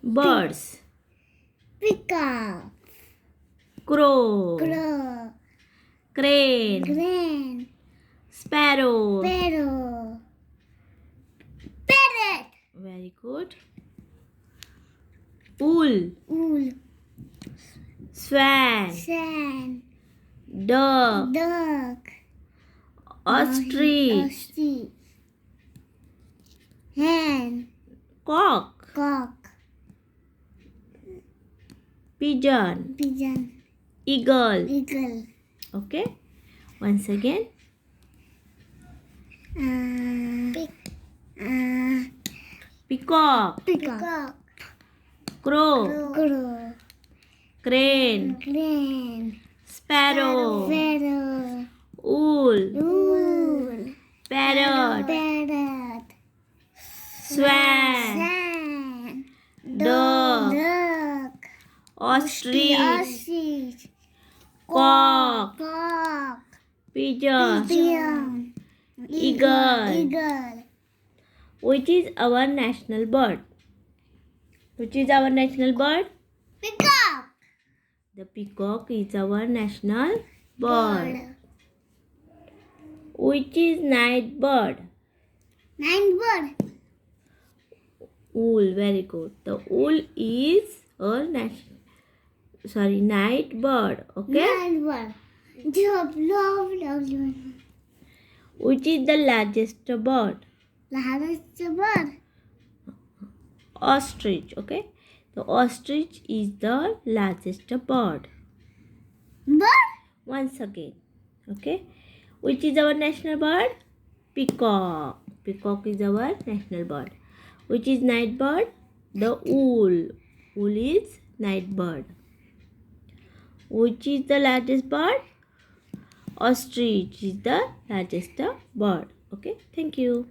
Birds. Peacock. Crow. Crow. Crane. Crane. Sparrow. Sparrow. Parrot. Very good. Owl. Owl. Swan. Swan. Duck. Duck. Ostrich. Ostrich. Hen. Cock. Cock. Pigeon. Pigeon. Eagle. Eagle. Okay. Once again. Peacock. Peacock. Crow. Crow. Crane. Crane. Sparrow. Sparrow. Owl. Owl. Parrot. Parrot. Swan. Swan. Duck. Duck. Ostrich. Ostrich. Cock. Cock. Pigeon. Pigeon. Eagle. Eagle. Which is our national bird? Which is our national bird? Peacock. The peacock is our national bird. Which is night bird? Night bird. Owl. Very good. The owl is a night bird. Okay. Night bird. Love. Which is the largest bird? Largest bird. Ostrich. Okay. The ostrich is the largest bird. Bird. Once again. Okay. Which is our national bird? Peacock. Peacock is our national bird. Which is night bird? The owl. Owl is night bird. Which is the largest bird? Ostrich is the largest bird. Okay. Thank you.